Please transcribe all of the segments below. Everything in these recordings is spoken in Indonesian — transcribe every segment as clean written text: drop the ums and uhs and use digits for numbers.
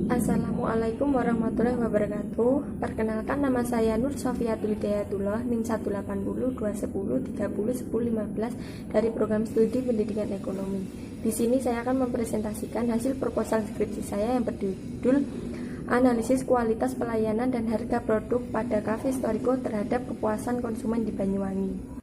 Assalamualaikum warahmatullahi wabarakatuh. Perkenalkan, nama saya Nur Sofiatul Hidayatullah, NIM 1802020301015 dari program studi pendidikan ekonomi. Di sini saya akan mempresentasikan hasil proposal skripsi saya yang berjudul Analisis Kualitas Pelayanan dan Harga Produk pada Cafe Storiko terhadap Kepuasan Konsumen di Banyuwangi.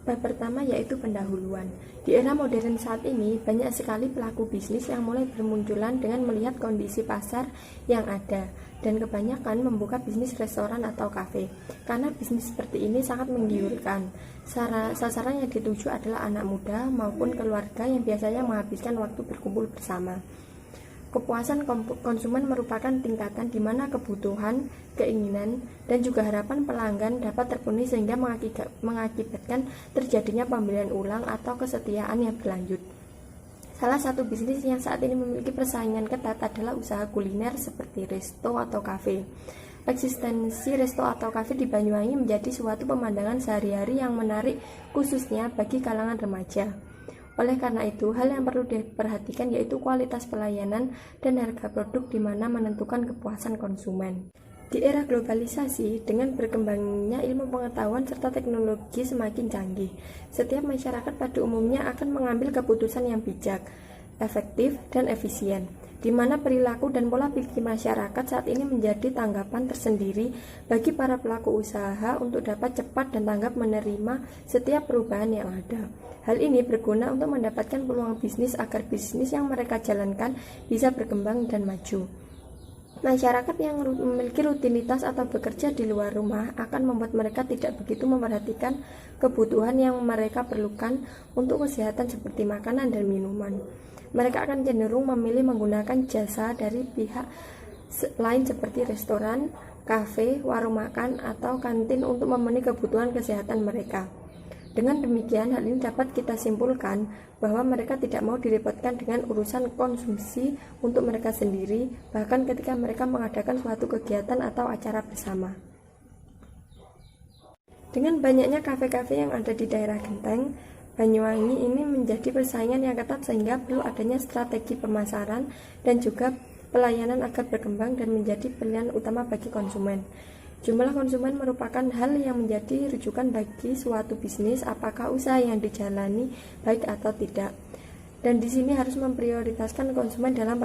Bab pertama yaitu pendahuluan. Di era modern saat ini, banyak sekali pelaku bisnis yang mulai bermunculan dengan melihat kondisi pasar yang ada, dan kebanyakan membuka bisnis restoran atau kafe. Karena bisnis seperti ini sangat menggiurkan. Sasaran yang dituju adalah anak muda maupun keluarga yang biasanya menghabiskan waktu berkumpul bersama. Kepuasan konsumen merupakan tingkatan di mana kebutuhan, keinginan, dan juga harapan pelanggan dapat terpenuhi sehingga mengakibatkan terjadinya pembelian ulang atau kesetiaan yang berlanjut. Salah satu bisnis yang saat ini memiliki persaingan ketat adalah usaha kuliner seperti resto atau kafe. Eksistensi resto atau kafe di Banyuwangi menjadi suatu pemandangan sehari-hari yang menarik khususnya bagi kalangan remaja. Oleh karena itu, hal yang perlu diperhatikan yaitu kualitas pelayanan dan harga produk di mana menentukan kepuasan konsumen. Di era globalisasi, dengan berkembangnya ilmu pengetahuan serta teknologi semakin canggih, setiap masyarakat pada umumnya akan mengambil keputusan yang bijak, efektif, dan efisien, di mana perilaku dan pola pikir masyarakat saat ini menjadi tanggapan tersendiri bagi para pelaku usaha untuk dapat cepat dan tanggap menerima setiap perubahan yang ada. Hal ini berguna untuk mendapatkan peluang bisnis agar bisnis yang mereka jalankan bisa berkembang dan maju. Masyarakat yang memiliki rutinitas atau bekerja di luar rumah akan membuat mereka tidak begitu memperhatikan kebutuhan yang mereka perlukan untuk kesehatan seperti makanan dan minuman. Mereka akan cenderung memilih menggunakan jasa dari pihak lain seperti restoran, kafe, warung makan, atau kantin untuk memenuhi kebutuhan kesehatan mereka. Dengan demikian, hal ini dapat kita simpulkan bahwa mereka tidak mau direpotkan dengan urusan konsumsi untuk mereka sendiri, bahkan ketika mereka mengadakan suatu kegiatan atau acara bersama. Dengan banyaknya kafe-kafe yang ada di daerah Genteng, Banyuwangi ini menjadi persaingan yang ketat sehingga perlu adanya strategi pemasaran dan juga pelayanan agar berkembang dan menjadi pilihan utama bagi konsumen. Jumlah konsumen merupakan hal yang menjadi rujukan bagi suatu bisnis, apakah usaha yang dijalani baik atau tidak. Dan di sini harus memprioritaskan konsumen dalam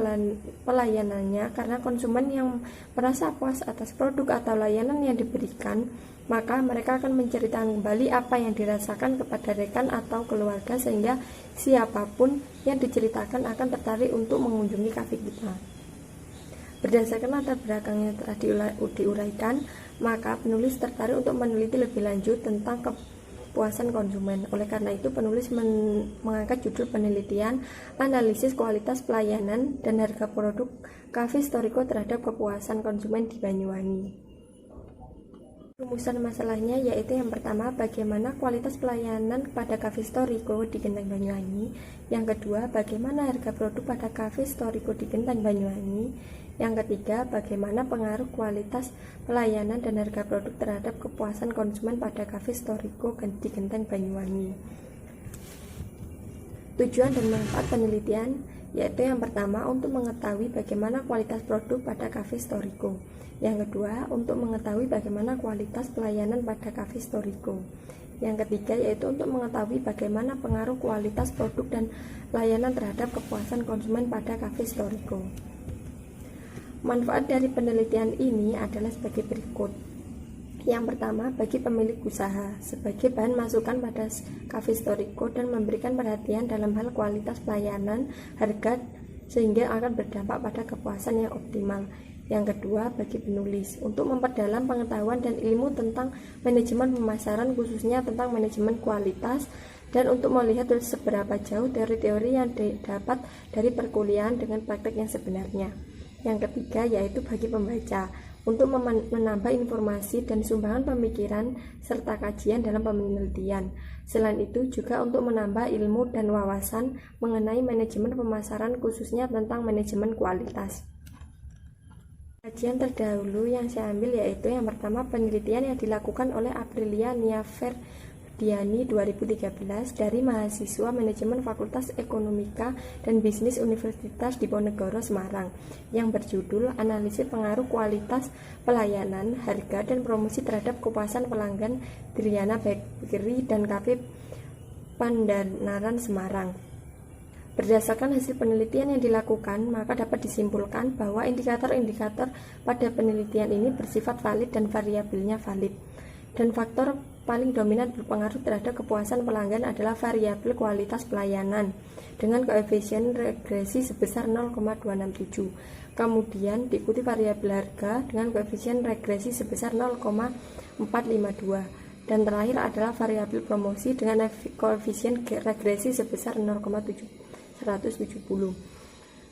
pelayanannya, karena konsumen yang merasa puas atas produk atau layanan yang diberikan, maka mereka akan menceritakan kembali apa yang dirasakan kepada rekan atau keluarga sehingga siapapun yang diceritakan akan tertarik untuk mengunjungi kafe kita. Berdasarkan latar belakang yang telah diuraikan, maka penulis tertarik untuk meneliti lebih lanjut tentang kepuasan konsumen. Oleh karena itu, penulis mengangkat judul penelitian Analisis Kualitas Pelayanan dan Harga Produk Cafe Storiko terhadap Kepuasan Konsumen di Banyuwangi. Rumusan masalahnya yaitu yang pertama, bagaimana kualitas pelayanan pada Cafe Storiko di Genteng Banyuwangi. Yang kedua, bagaimana harga produk pada Cafe Storiko di Genteng Banyuwangi. Yang ketiga, bagaimana pengaruh kualitas pelayanan dan harga produk terhadap kepuasan konsumen pada Cafe Storiko di Genteng Banyuwangi. Tujuan dan manfaat penelitian yaitu yang pertama, untuk mengetahui bagaimana kualitas produk pada Cafe Storiko. Yang kedua, untuk mengetahui bagaimana kualitas pelayanan pada Cafe Storiko. Yang ketiga, yaitu untuk mengetahui bagaimana pengaruh kualitas produk dan layanan terhadap kepuasan konsumen pada Cafe Storiko. Manfaat dari penelitian ini adalah sebagai berikut. Yang pertama, bagi pemilik usaha, sebagai bahan masukan pada Cafe Storiko dan memberikan perhatian dalam hal kualitas pelayanan, harga, sehingga akan berdampak pada kepuasan yang optimal. Yang kedua, bagi penulis, untuk memperdalam pengetahuan dan ilmu tentang manajemen pemasaran, khususnya tentang manajemen kualitas, dan untuk melihat seberapa jauh teori-teori yang didapat dari perkuliahan dengan praktek yang sebenarnya. Yang ketiga, yaitu bagi pembaca, untuk menambah informasi dan sumbangan pemikiran serta kajian dalam penelitian. Selain itu juga untuk menambah ilmu dan wawasan mengenai manajemen pemasaran, khususnya tentang manajemen kualitas. Kajian terdahulu yang saya ambil yaitu yang pertama, penelitian yang dilakukan oleh Aprilia Niaver Diani 2013 dari mahasiswa Manajemen Fakultas Ekonomika dan Bisnis Universitas Diponegoro Semarang yang berjudul Analisis Pengaruh Kualitas Pelayanan, Harga dan Promosi terhadap Kepuasan Pelanggan Driana Bakery dan Cafe Pandanaran Semarang. Berdasarkan hasil penelitian yang dilakukan, maka dapat disimpulkan bahwa indikator-indikator pada penelitian ini bersifat valid dan variabelnya valid. Dan faktor paling dominan berpengaruh terhadap kepuasan pelanggan adalah variabel kualitas pelayanan dengan koefisien regresi sebesar 0,267. Kemudian diikuti variabel harga dengan koefisien regresi sebesar 0,452. Dan terakhir adalah variabel promosi dengan koefisien regresi sebesar 0,170.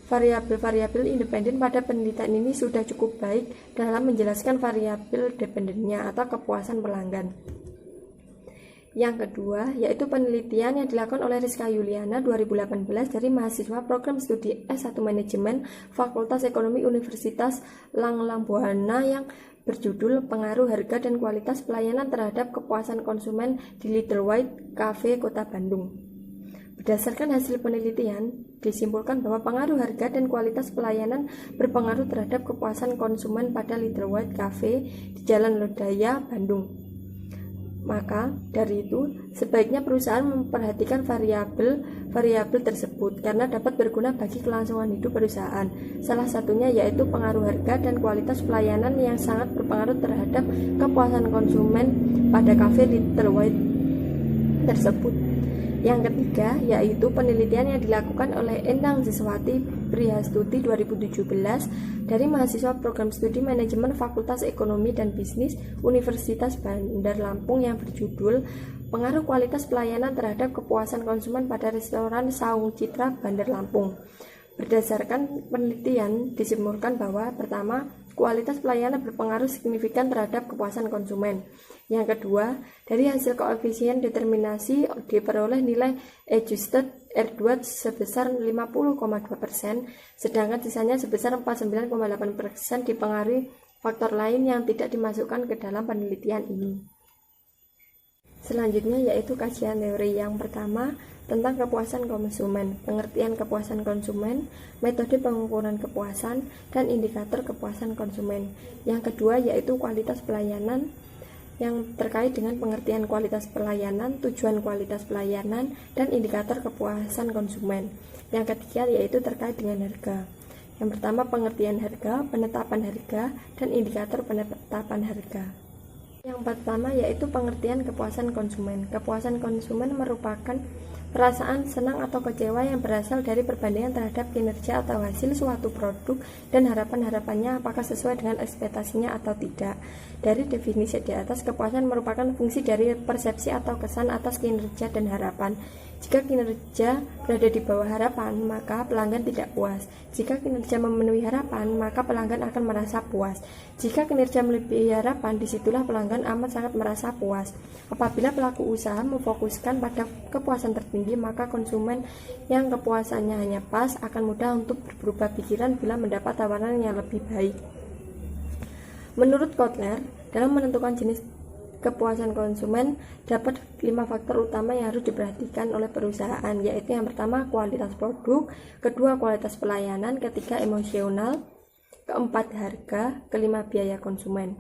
Variabel-variabel independen pada penelitian ini sudah cukup baik dalam menjelaskan variabel dependennya atau kepuasan pelanggan. Yang kedua, yaitu penelitian yang dilakukan oleh Rizka Yuliana 2018 dari mahasiswa program studi S1 Manajemen Fakultas Ekonomi Universitas Langlang Buana yang berjudul Pengaruh Harga dan Kualitas Pelayanan terhadap Kepuasan Konsumen di Little White Cafe Kota Bandung. Berdasarkan hasil penelitian, disimpulkan bahwa pengaruh harga dan kualitas pelayanan berpengaruh terhadap kepuasan konsumen pada Little White Cafe di Jalan Lodaya, Bandung. Maka, dari itu, sebaiknya perusahaan memperhatikan variabel tersebut karena dapat berguna bagi kelangsungan hidup perusahaan. Salah satunya yaitu pengaruh harga dan kualitas pelayanan yang sangat berpengaruh terhadap kepuasan konsumen pada cafe Little White tersebut. Yang ketiga, yaitu penelitian yang dilakukan oleh Endang Siswati Prihastuti 2017 dari mahasiswa program studi Manajemen Fakultas Ekonomi dan Bisnis Universitas Bandar Lampung yang berjudul Pengaruh Kualitas Pelayanan terhadap Kepuasan Konsumen pada Restoran Saung Citra Bandar Lampung. Berdasarkan penelitian, disimpulkan bahwa pertama, kualitas pelayanan berpengaruh signifikan terhadap kepuasan konsumen. Yang kedua, dari hasil koefisien determinasi diperoleh nilai adjusted R2 sebesar 50,2%, sedangkan sisanya sebesar 49,8% dipengaruhi faktor lain yang tidak dimasukkan ke dalam penelitian ini. Selanjutnya yaitu kajian teori. Yang pertama, tentang kepuasan konsumen, pengertian kepuasan konsumen, metode pengukuran kepuasan, dan indikator kepuasan konsumen. Yang kedua yaitu kualitas pelayanan, yang terkait dengan pengertian kualitas pelayanan, tujuan kualitas pelayanan, dan indikator kepuasan konsumen. Yang ketiga yaitu terkait dengan harga. Yang pertama pengertian harga, penetapan harga, dan indikator penetapan harga. Yang pertama yaitu pengertian kepuasan konsumen. Kepuasan konsumen merupakan perasaan senang atau kecewa yang berasal dari perbandingan terhadap kinerja atau hasil suatu produk dan harapan-harapannya apakah sesuai dengan ekspektasinya atau tidak. Dari definisi di atas, kepuasan merupakan fungsi dari persepsi atau kesan atas kinerja dan harapan. Jika kinerja berada di bawah harapan, maka pelanggan tidak puas. Jika kinerja memenuhi harapan, maka pelanggan akan merasa puas. Jika kinerja melebihi harapan, disitulah pelanggan amat sangat merasa puas. Apabila pelaku usaha memfokuskan pada kepuasan tertinggi, maka konsumen yang kepuasannya hanya pas akan mudah untuk berubah pikiran bila mendapat tawaran yang lebih baik. Menurut Kotler, dalam menentukan jenis kepuasan konsumen dapat 5 faktor utama yang harus diperhatikan oleh perusahaan, yaitu yang pertama kualitas produk, kedua kualitas pelayanan, ketiga emosional, keempat harga, kelima biaya konsumen.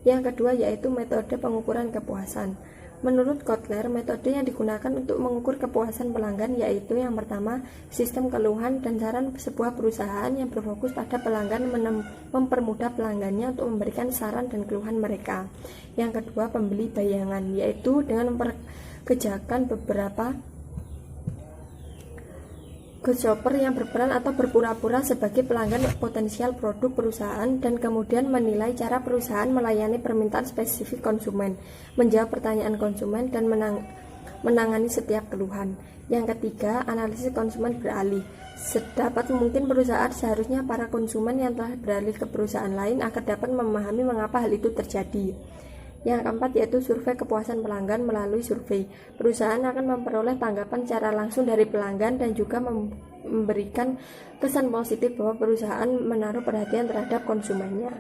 Yang kedua yaitu metode pengukuran kepuasan. Menurut Kotler, metode yang digunakan untuk mengukur kepuasan pelanggan yaitu yang pertama, sistem keluhan dan saran sebuah perusahaan yang berfokus pada pelanggan mempermudah pelanggannya untuk memberikan saran dan keluhan mereka. Yang kedua, pembeli bayangan, yaitu dengan memperkerjakan beberapa good shopper yang berperan atau berpura-pura sebagai pelanggan potensial produk perusahaan dan kemudian menilai cara perusahaan melayani permintaan spesifik konsumen, menjawab pertanyaan konsumen, dan menangani setiap keluhan. Yang ketiga, analisis konsumen beralih. Sedapat mungkin perusahaan seharusnya para konsumen yang telah beralih ke perusahaan lain agar dapat memahami mengapa hal itu terjadi. Yang keempat yaitu survei kepuasan pelanggan. Melalui survei, perusahaan akan memperoleh tanggapan secara langsung dari pelanggan dan juga memberikan kesan positif bahwa perusahaan menaruh perhatian terhadap konsumennya.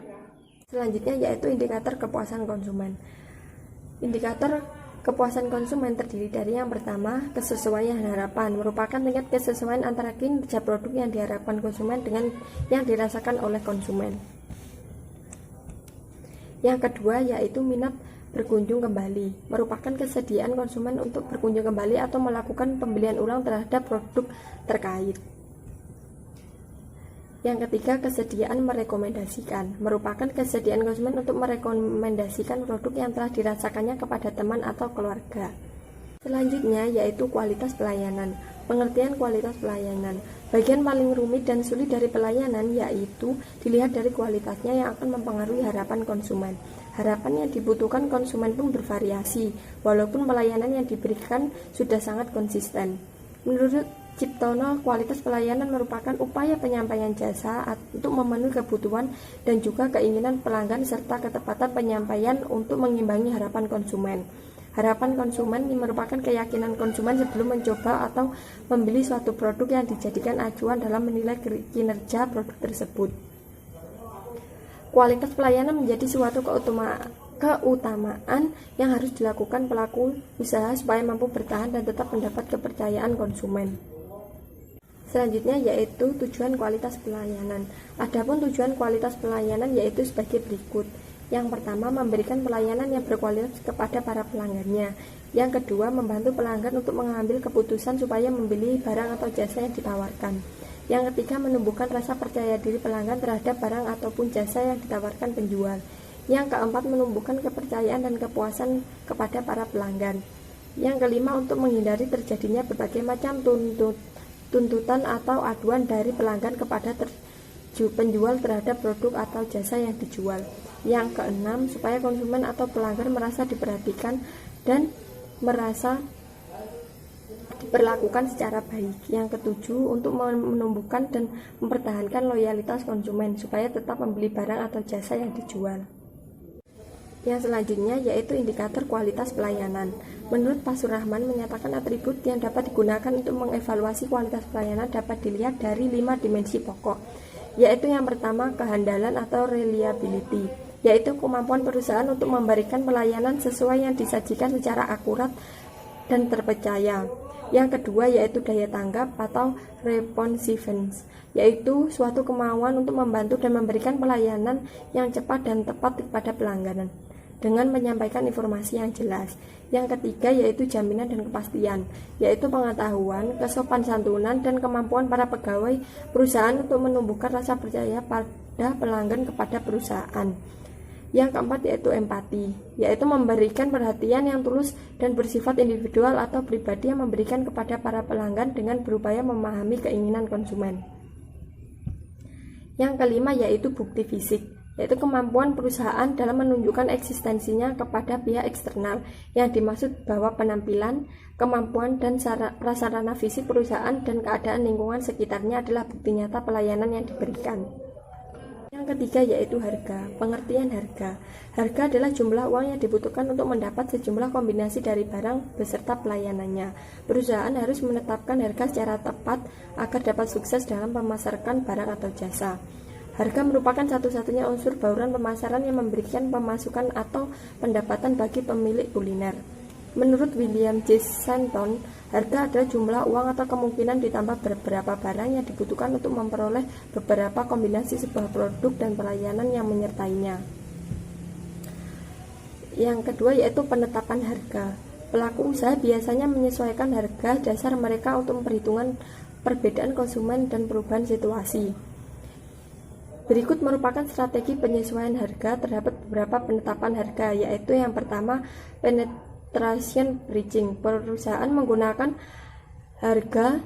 Selanjutnya yaitu indikator kepuasan konsumen. Indikator Kepuasan konsumen terdiri dari yang pertama, kesesuaian harapan, merupakan tingkat kesesuaian antara kinerja produk yang diharapkan konsumen dengan yang dirasakan oleh konsumen. Yang kedua yaitu minat berkunjung kembali, merupakan kesediaan konsumen untuk berkunjung kembali atau melakukan pembelian ulang terhadap produk terkait. Yang ketiga, kesediaan merekomendasikan, merupakan kesediaan konsumen untuk merekomendasikan produk yang telah dirasakannya kepada teman atau keluarga. Selanjutnya yaitu kualitas pelayanan. Pengertian kualitas pelayanan. Bagian paling rumit dan sulit dari pelayanan yaitu dilihat dari kualitasnya yang akan mempengaruhi harapan konsumen. Harapan yang dibutuhkan konsumen pun bervariasi, walaupun pelayanan yang diberikan sudah sangat konsisten. Menurut Ciptono, kualitas pelayanan merupakan upaya penyampaian jasa untuk memenuhi kebutuhan dan juga keinginan pelanggan serta ketepatan penyampaian untuk mengimbangi harapan konsumen. Harapan konsumen merupakan keyakinan konsumen sebelum mencoba atau membeli suatu produk yang dijadikan acuan dalam menilai kinerja produk tersebut. Kualitas pelayanan menjadi suatu keutamaan yang harus dilakukan pelaku usaha supaya mampu bertahan dan tetap mendapat kepercayaan konsumen. Selanjutnya yaitu tujuan kualitas pelayanan. Adapun tujuan kualitas pelayanan yaitu sebagai berikut. Yang pertama, memberikan pelayanan yang berkualitas kepada para pelanggannya. Yang kedua, membantu pelanggan untuk mengambil keputusan supaya membeli barang atau jasa yang ditawarkan. Yang ketiga, menumbuhkan rasa percaya diri pelanggan terhadap barang ataupun jasa yang ditawarkan penjual. Yang keempat, menumbuhkan kepercayaan dan kepuasan kepada para pelanggan. Yang kelima, untuk menghindari terjadinya berbagai macam tuntutan atau aduan dari pelanggan kepada penjual terhadap produk atau jasa yang dijual. Yang keenam, supaya konsumen atau pelanggan merasa diperhatikan dan merasa diperlakukan secara baik. Yang ketujuh, untuk menumbuhkan dan mempertahankan loyalitas konsumen supaya tetap membeli barang atau jasa yang dijual. Yang selanjutnya yaitu indikator kualitas pelayanan. Menurut Pak Surahman menyatakan atribut yang dapat digunakan untuk mengevaluasi kualitas pelayanan dapat dilihat dari 5 dimensi pokok, yaitu yang pertama kehandalan atau reliability, yaitu kemampuan perusahaan untuk memberikan pelayanan sesuai yang disajikan secara akurat dan terpercaya. Yang kedua yaitu daya tanggap atau responsiveness, yaitu suatu kemauan untuk membantu dan memberikan pelayanan yang cepat dan tepat kepada pelanggan dengan menyampaikan informasi yang jelas. Yang ketiga yaitu jaminan dan kepastian, yaitu pengetahuan, kesopan santunan, dan kemampuan para pegawai perusahaan untuk menumbuhkan rasa percaya pada pelanggan kepada perusahaan. Yang keempat yaitu empati, yaitu memberikan perhatian yang tulus dan bersifat individual atau pribadi yang memberikan kepada para pelanggan dengan berupaya memahami keinginan konsumen. Yang kelima yaitu bukti fisik, yaitu kemampuan perusahaan dalam menunjukkan eksistensinya kepada pihak eksternal, yang dimaksud bahwa penampilan, kemampuan, dan prasarana fisik perusahaan dan keadaan lingkungan sekitarnya adalah bukti nyata pelayanan yang diberikan. Yang ketiga yaitu harga. Pengertian harga. Harga adalah jumlah uang yang dibutuhkan untuk mendapat sejumlah kombinasi dari barang beserta pelayanannya. Perusahaan harus menetapkan harga secara tepat agar dapat sukses dalam memasarkan barang atau jasa. Harga merupakan satu-satunya unsur bauran pemasaran yang memberikan pemasukan atau pendapatan bagi pemilik kuliner. Menurut William J. Stanton, harga adalah jumlah uang atau kemungkinan ditambah beberapa barang yang dibutuhkan untuk memperoleh beberapa kombinasi sebuah produk dan pelayanan yang menyertainya. Yang kedua yaitu penetapan harga. Pelaku usaha biasanya menyesuaikan harga dasar mereka untuk perhitungan perbedaan konsumen dan perubahan situasi. Berikut merupakan strategi penyesuaian harga terhadap beberapa penetapan harga, yaitu yang pertama, penetration pricing. Perusahaan menggunakan harga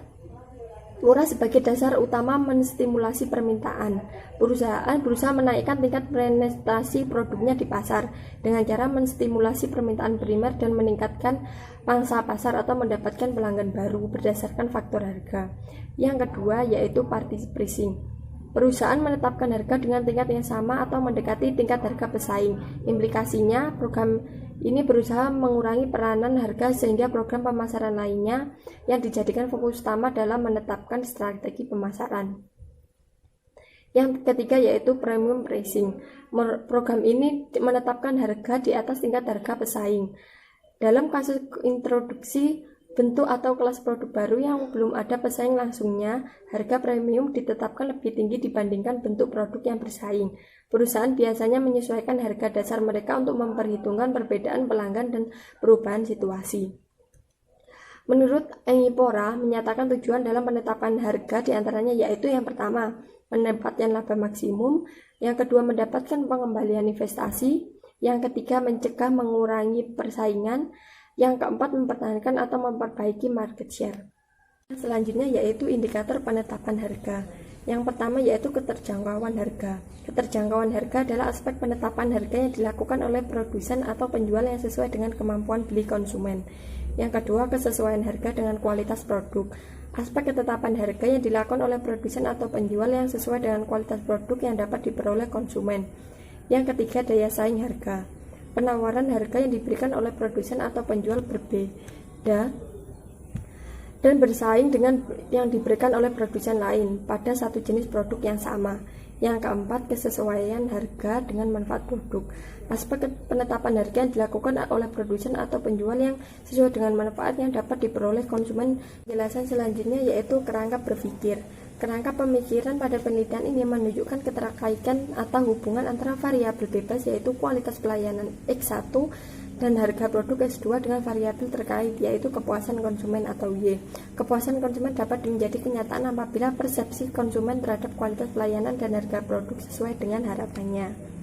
murah sebagai dasar utama menstimulasi permintaan. Perusahaan berusaha menaikkan tingkat penetrasi produknya di pasar dengan cara menstimulasi permintaan primer dan meningkatkan pangsa pasar atau mendapatkan pelanggan baru berdasarkan faktor harga. Yang kedua yaitu parity pricing. Perusahaan menetapkan harga dengan tingkat yang sama atau mendekati tingkat harga pesaing. Implikasinya, program ini berusaha mengurangi peranan harga sehingga program pemasaran lainnya yang dijadikan fokus utama dalam menetapkan strategi pemasaran. Yang ketiga yaitu premium pricing. Program ini menetapkan harga di atas tingkat harga pesaing. Dalam kasus introduksi bentuk atau kelas produk baru yang belum ada pesaing langsungnya, harga premium ditetapkan lebih tinggi dibandingkan bentuk produk yang bersaing. Perusahaan biasanya menyesuaikan harga dasar mereka untuk memperhitungkan perbedaan pelanggan dan perubahan situasi. Menurut Engipora, menyatakan tujuan dalam penetapan harga diantaranya yaitu yang pertama, mendapatkan laba maksimum, yang kedua, mendapatkan pengembalian investasi, yang ketiga, mencegah mengurangi persaingan, yang keempat, mempertahankan atau memperbaiki market share. Selanjutnya yaitu indikator penetapan harga. Yang pertama yaitu keterjangkauan harga. Keterjangkauan harga adalah aspek penetapan harga yang dilakukan oleh produsen atau penjual yang sesuai dengan kemampuan beli konsumen. Yang kedua, kesesuaian harga dengan kualitas produk. Aspek ketetapan harga yang dilakukan oleh produsen atau penjual yang sesuai dengan kualitas produk yang dapat diperoleh konsumen. Yang ketiga, daya saing harga. Penawaran harga yang diberikan oleh produsen atau penjual berbeda dan bersaing dengan yang diberikan oleh produsen lain pada satu jenis produk yang sama. Yang keempat, kesesuaian harga dengan manfaat produk. Aspek penetapan harga yang dilakukan oleh produsen atau penjual yang sesuai dengan manfaat yang dapat diperoleh konsumen. Penjelasan selanjutnya yaitu kerangka berpikir. Kerangka pemikiran pada penelitian ini menunjukkan keterkaitan atau hubungan antara variabel bebas yaitu kualitas pelayanan X1 dan harga produk S2 dengan variabel terkait yaitu kepuasan konsumen atau Y. Kepuasan konsumen dapat menjadi kenyataan apabila persepsi konsumen terhadap kualitas pelayanan dan harga produk sesuai dengan harapannya.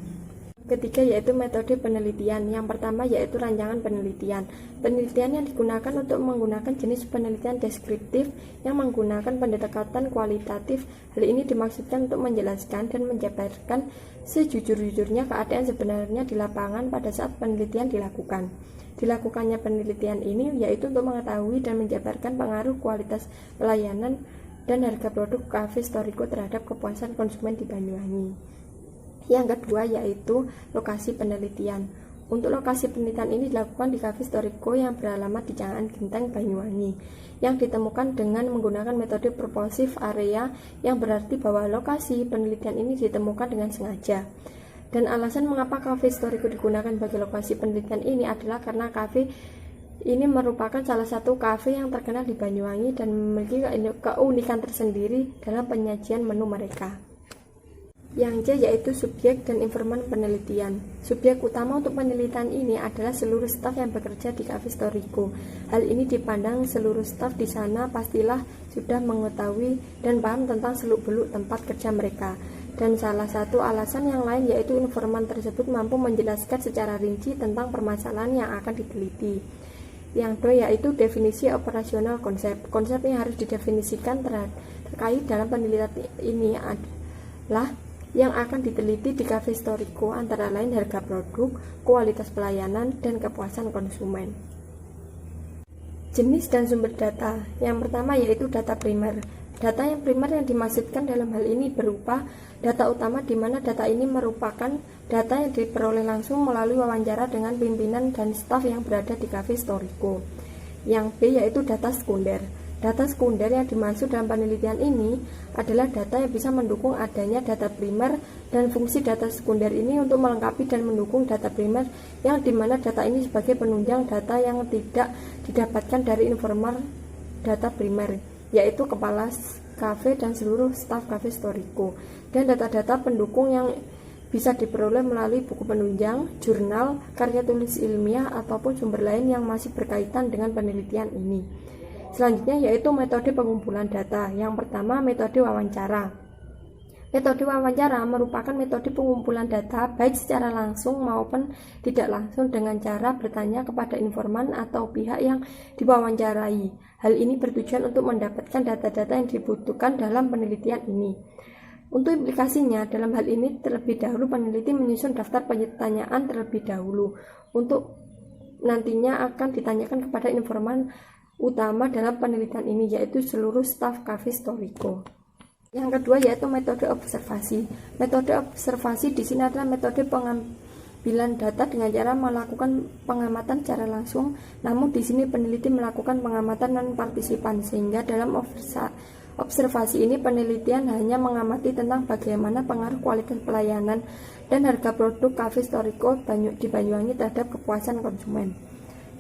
Ketiga yaitu metode penelitian. Yang pertama yaitu rancangan penelitian. Penelitian yang digunakan untuk menggunakan jenis penelitian deskriptif yang menggunakan pendekatan kualitatif. Hal ini dimaksudkan untuk menjelaskan dan menjabarkan sejujur-jujurnya keadaan sebenarnya di lapangan pada saat penelitian dilakukan. Dilakukannya penelitian ini yaitu untuk mengetahui dan menjabarkan pengaruh kualitas pelayanan dan harga produk Cafe Storiko terhadap kepuasan konsumen di Banyuwangi. Yang kedua yaitu lokasi penelitian. Untuk lokasi penelitian ini dilakukan di Cafe Storiko yang beralamat di Jangan Genteng, Banyuwangi, yang ditemukan dengan menggunakan metode purposive area, yang berarti bahwa lokasi penelitian ini ditemukan dengan sengaja. Dan alasan mengapa Cafe Storiko digunakan sebagai lokasi penelitian ini adalah karena cafe ini merupakan salah satu kafe yang terkenal di Banyuwangi dan memiliki keunikan tersendiri dalam penyajian menu mereka. Yang C yaitu subjek dan informan penelitian. Subjek utama untuk penelitian ini adalah seluruh staf yang bekerja di Cafe Storiko. Hal ini dipandang seluruh staf di sana pastilah sudah mengetahui dan paham tentang seluk-beluk tempat kerja mereka. Dan salah satu alasan yang lain yaitu informan tersebut mampu menjelaskan secara rinci tentang permasalahan yang akan diteliti. Yang D yaitu definisi operasional konsep. Konsep yang harus didefinisikan terkait dalam penelitian ini adalah yang akan diteliti di Cafe Storiko antara lain harga produk, kualitas pelayanan, dan kepuasan konsumen. Jenis dan sumber data. Yang pertama yaitu data primer. Data yang primer yang dimaksudkan dalam hal ini berupa data utama di mana data ini merupakan data yang diperoleh langsung melalui wawancara dengan pimpinan dan staf yang berada di Cafe Storiko. Yang B yaitu data sekunder. Data sekunder yang dimaksud dalam penelitian ini adalah data yang bisa mendukung adanya data primer dan fungsi data sekunder ini untuk melengkapi dan mendukung data primer yang dimana data ini sebagai penunjang data yang tidak didapatkan dari informan data primer yaitu kepala kafe dan seluruh staf Cafe Storiko, dan data-data pendukung yang bisa diperoleh melalui buku penunjang, jurnal, karya tulis ilmiah ataupun sumber lain yang masih berkaitan dengan penelitian ini. Selanjutnya yaitu metode pengumpulan data. Yang pertama metode wawancara. Metode wawancara merupakan metode pengumpulan data baik secara langsung maupun tidak langsung dengan cara bertanya kepada informan atau pihak yang diwawancarai. Hal ini bertujuan untuk mendapatkan data-data yang dibutuhkan dalam penelitian ini. Untuk implikasinya, dalam hal ini terlebih dahulu peneliti menyusun daftar pertanyaan terlebih dahulu untuk nantinya akan ditanyakan kepada informan utama dalam penelitian ini yaitu seluruh staf Cafe Storiko. Yang kedua yaitu metode observasi. Metode observasi di sini adalah metode pengambilan data dengan cara melakukan pengamatan secara langsung. Namun di sini peneliti melakukan pengamatan non partisipan sehingga dalam observasi ini penelitian hanya mengamati tentang bagaimana pengaruh kualitas pelayanan dan harga produk Cafe Storiko di Banyuwangi terhadap kepuasan konsumen.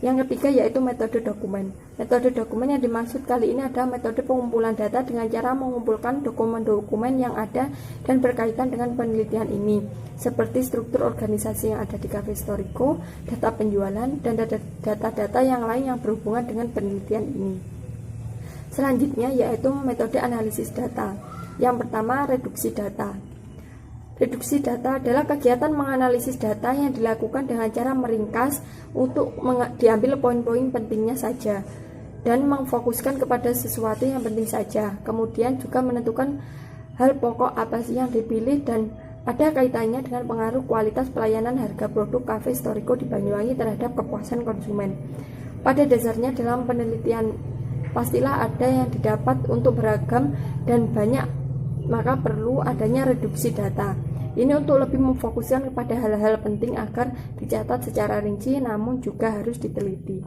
Yang ketiga yaitu metode dokumen. Metode dokumen yang dimaksud kali ini adalah metode pengumpulan data dengan cara mengumpulkan dokumen-dokumen yang ada dan berkaitan dengan penelitian ini, seperti struktur organisasi yang ada di Cafe Historico, data penjualan, dan data-data yang lain yang berhubungan dengan penelitian ini. Selanjutnya yaitu metode analisis data. Yang pertama, reduksi data. Reduksi data adalah kegiatan menganalisis data yang dilakukan dengan cara meringkas untuk diambil poin-poin pentingnya saja dan memfokuskan kepada sesuatu yang penting saja. Kemudian juga menentukan hal pokok apa sih yang dipilih dan ada kaitannya dengan pengaruh kualitas pelayanan harga produk Cafe Historico di Banyuwangi terhadap kepuasan konsumen. Pada dasarnya dalam penelitian pastilah ada yang didapat untuk beragam dan banyak, maka perlu adanya reduksi data. Ini untuk lebih memfokuskan kepada hal-hal penting agar dicatat secara rinci namun juga harus diteliti.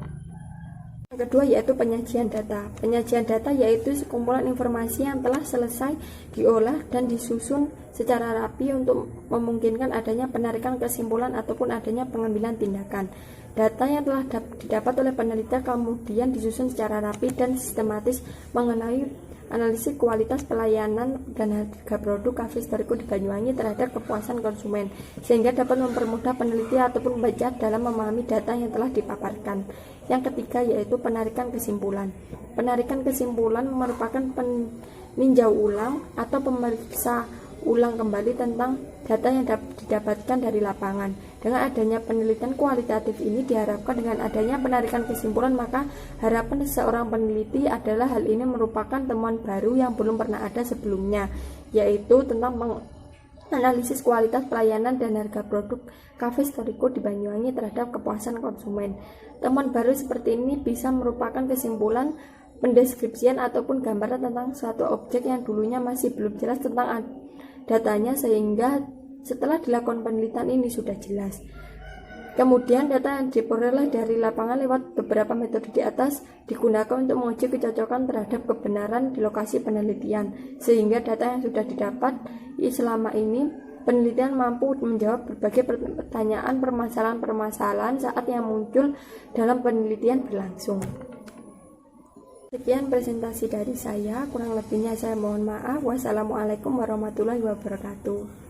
Yang kedua yaitu penyajian data. Penyajian data yaitu sekumpulan informasi yang telah selesai diolah dan disusun secara rapi untuk memungkinkan adanya penarikan kesimpulan ataupun adanya pengambilan tindakan. Data yang telah didapat oleh peneliti kemudian disusun secara rapi dan sistematis mengenai analisis kualitas pelayanan dan harga produk Cafe Historico di Banyuwangi terhadap kepuasan konsumen, sehingga dapat mempermudah peneliti ataupun pembaca dalam memahami data yang telah dipaparkan. Yang ketiga yaitu penarikan kesimpulan. Penarikan kesimpulan merupakan peninjau ulang atau pemeriksa ulang kembali tentang data yang didapatkan dari lapangan. Dengan adanya penelitian kualitatif ini diharapkan dengan adanya penarikan kesimpulan, maka harapan seorang peneliti adalah hal ini merupakan temuan baru yang belum pernah ada sebelumnya, yaitu tentang menganalisis kualitas pelayanan dan harga produk Cafe Historico di Banyuwangi terhadap kepuasan konsumen. Temuan baru seperti ini bisa merupakan kesimpulan, pendeskripsian ataupun gambaran tentang suatu objek yang dulunya masih belum jelas tentang datanya, sehingga setelah dilakukan penelitian ini sudah jelas. Kemudian data yang diperoleh dari lapangan lewat beberapa metode di atas digunakan untuk menguji kecocokan terhadap kebenaran di lokasi penelitian, sehingga data yang sudah didapat selama ini penelitian mampu menjawab berbagai pertanyaan permasalahan-permasalahan saat yang muncul dalam penelitian berlangsung. Sekian presentasi dari saya, kurang lebihnya saya mohon maaf. Wassalamualaikum warahmatullahi wabarakatuh.